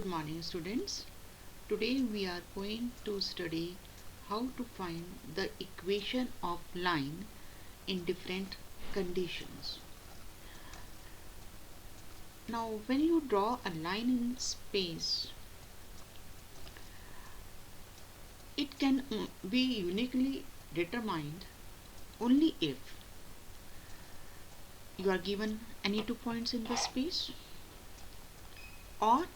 Good morning, students. Today we are going to study how to find the equation of line in different conditions. Now when you draw a line in space, it can be uniquely determined only if you are given any 2 points in the space, or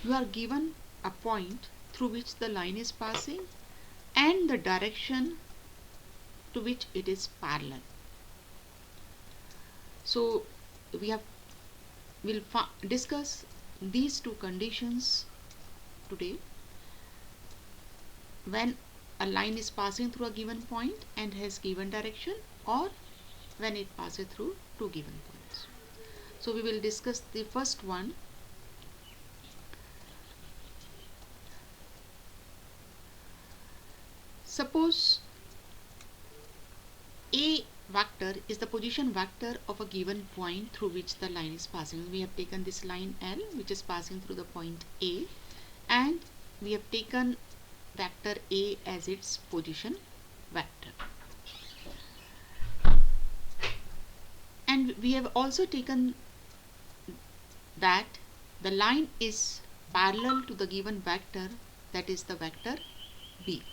you are given a point through which the line is passing and the direction to which it is parallel. So we will discuss these two conditions today: when a line is passing through a given point and has given direction, or when it passes through two given points. So we will discuss the first one. Suppose A vector is the position vector of a given point through which the line is passing. We have taken this line L which is passing through the point A, and we have taken vector A as its position vector. And we have also taken that the line is parallel to the given vector, that is the vector B.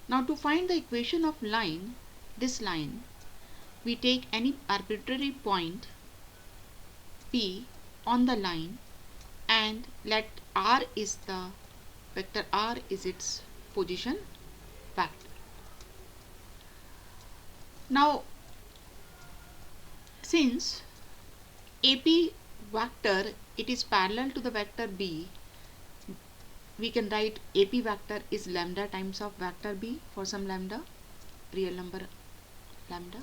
Now to find the equation of this line, we take any arbitrary point P on the line and let vector R is its position vector. Now since AP vector it is parallel to the vector B, we can write AP vector is lambda times of vector B for some lambda, real number lambda.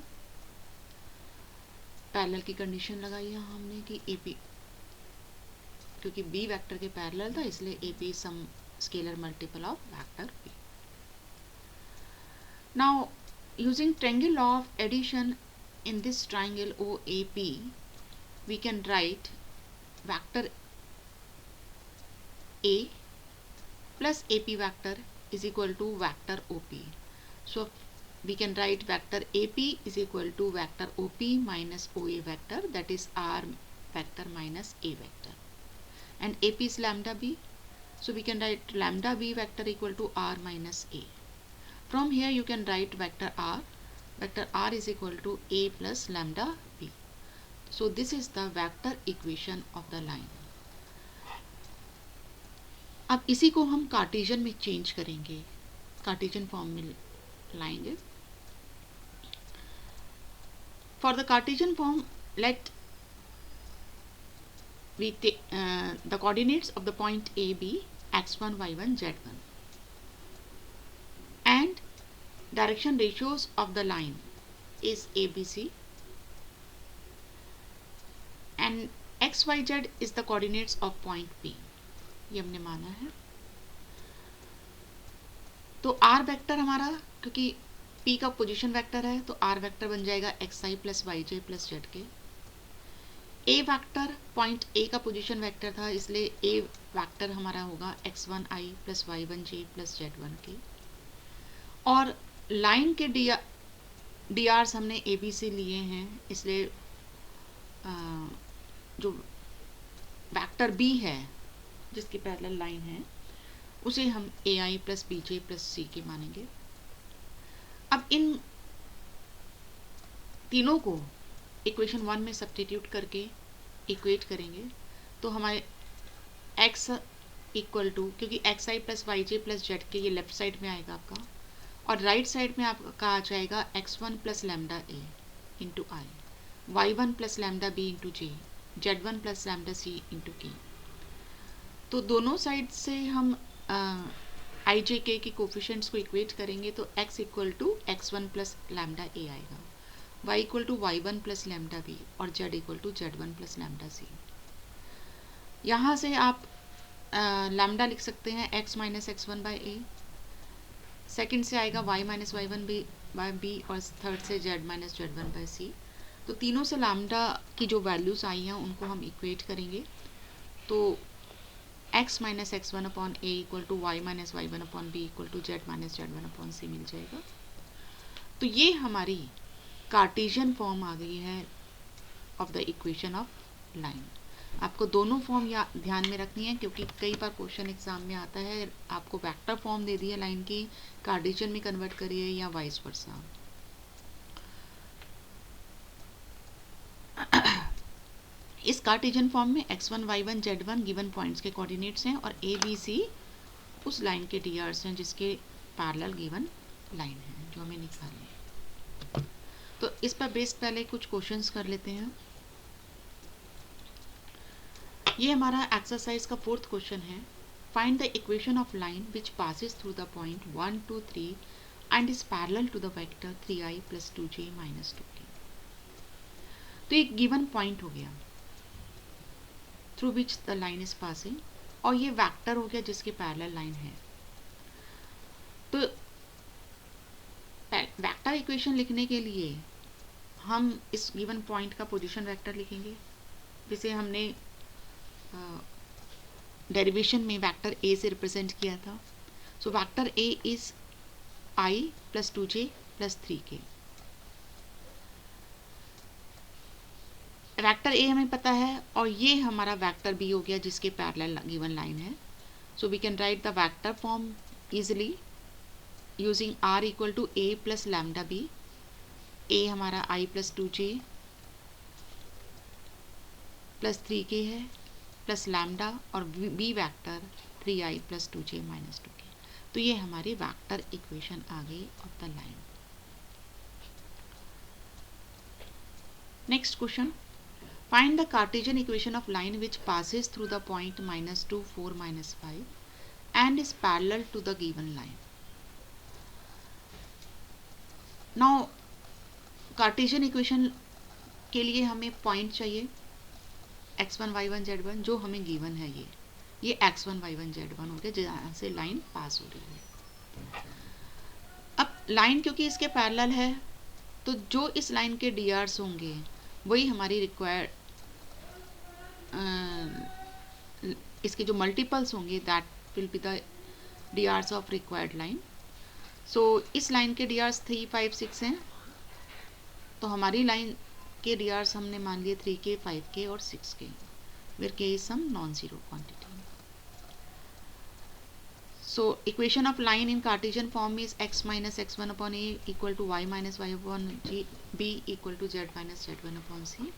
Parallel की condition लगाई यहाँ हमने कि AP, क्योंकि B vector के parallel था इसलिए AP is some scalar multiple of vector B. Now using triangle of addition in this triangle OAP, we can write vector A plus AP vector is equal to vector OP. So we can write vector AP is equal to vector OP minus OA vector, that is R vector minus A vector, and AP is lambda B, so we can write lambda B vector equal to R minus A. From here you can write vector R is equal to A plus lambda B. So this is the vector equation of the line. अब इसी को हम Cartesian में change करेंगे, Cartesian form में लाएंगे. For the Cartesian form, let we take the coordinates of the point A be x1, y1, z1, and direction ratios of the line is ABC, and x, y, z is the coordinates of point P. ये हमने माना है. तो R vector हमारा, क्योंकि P का position vector है, तो R वेक्टर बन जाएगा xi plus yj plus z के. A वेक्टर पॉइंट A का पोजीशन वेक्टर था, इसलिए A वेक्टर हमारा होगा x1i plus y1j plus z1 के. और लाइन के DRs हमने AB से लिए हैं, इसलिए जो वेक्टर B है जिसकी पैरेलल लाइन है उसे हम AI plus BJ plus C के मानेंगे. अब इन तीनों को इक्वेशन 1 में सब्स्टिट्यूट करके इक्वेट करेंगे तो हमारे x इक्वल टू, क्योंकि xi plus yj plus z के ये लेफ्ट साइड में आएगा आपका, और राइट साइड में आपका आ जाएगा x1 plus lambda a into i, y1 plus lambda b into j, z1 plus lambda c into k. तो दोनों साइड से हम आई जे के कोफिशिएंट्स को इक्वेट करेंगे तो x equal to x1 plus lambda a आएगा, y equal to y1 plus lambda b, और z equal to z1 plus lambda c. यहाँ से आप लैम्डा लिख सकते हैं x minus x1 by a, second से आएगा y minus y1 by b, और थर्ड से z minus z1 by c. तो तीनों से लैम्डा की जो वैल्यूज़ आई हैं उनको हम इक्वेट करेंगे। तो x minus x one upon a equal to y minus y one upon b equal to z minus z one upon c मिल जाएगा। तो ये हमारी कार्टेशियन फॉर्म आ गई है of the equation of line. आपको दोनों फॉर्म या ध्यान में रखनी है, क्योंकि कई बार क्वेश्चन एग्जाम में आता है, आपको वेक्टर फॉर्म दे दी है लाइन की, कार्टेशियन में कन्वर्ट करिए या वाइस वर्सा। इस कार्टेशियन फॉर्म में x1 y1 z1 given points के कोऑर्डिनेट्स हैं और a b c उस लाइन के टीआर्स हैं जिसके पैरेलल गिवन लाइन है जो हमें निकालनी है। तो इस पर बेस्ड पहले कुछ क्वेश्चंस कर लेते हैं। ये हमारा एक्सरसाइज का 4th क्वेश्चन है। Find the equation of line which passes through the point 1 2 3 and is parallel to the vector 3i + 2j - 2k। तो एक गिवन पॉइंट हो गया through which the line is passing, और ये वेक्टर हो गया जिसके पैरेलल लाइन है। तो वेक्टर इक्वेशन लिखने के लिए हम इस गिवन पॉइंट का पोजीशन वेक्टर लिखेंगे, जिसे हमने डेरिवेशन में वेक्टर ए से रिप्रेजेंट किया था। So vector A is i + 2j + 3k। Vector A हमें पता है और ये हमारा वेक्टर बी हो गया जिसके पैरेलल गिवन लाइन है। So we can write the vector form easily using r equal to a + λb। a हमारा i + 2j + 3k है प्लस लैम्डा, और b vector 3i + 2j - 2k। तो ये हमारी वेक्टर इक्वेशन आ गई of the line. Next question, find the Cartesian equation of line which passes through the point -2 4 -5 and is parallel to the given line. Now Cartesian equation के लिए हमें point चाहिए x1 y1 z1 जो हमें given है। ये x1 y1 z1 हो गया जहाँ से लाइन पास हो रही है। अब लाइन क्योंकि इसके पैरेलल है तो जो इस लाइन के drs होंगे वही हमारी रिक्वायर्ड इसके जो मल्टीपल्स होंगे that will be the drs of required line. So इस लाइन के drs 3 5 6 हैं, तो हमारी लाइन के drs हमने मान लिए 3k 5k और 6k where k is some non-zero quantity. So equation of line in Cartesian form is x minus x1 upon a equal to y minus y upon b equal to z minus z1 upon c।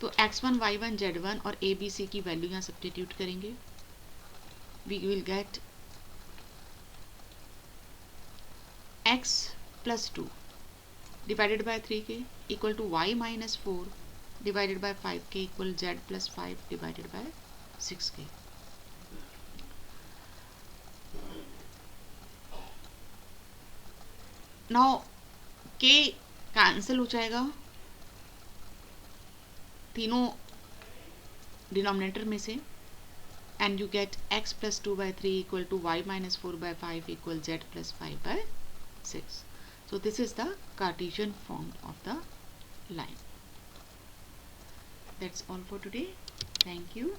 तो x1 y1 z1 और a b c की value यहाँ substitute करेंगे। We will get x plus 2 divided by 3k equal to y minus 4 divided by 5k equal z plus 5 divided by 6k। Now k cancel हो जाएगा तीनों denominator में से, and you get x plus 2 by 3 equal to y minus 4 by 5 equal z plus 5 by 6। So this is the Cartesian form of the line. That's all for today. Thank you.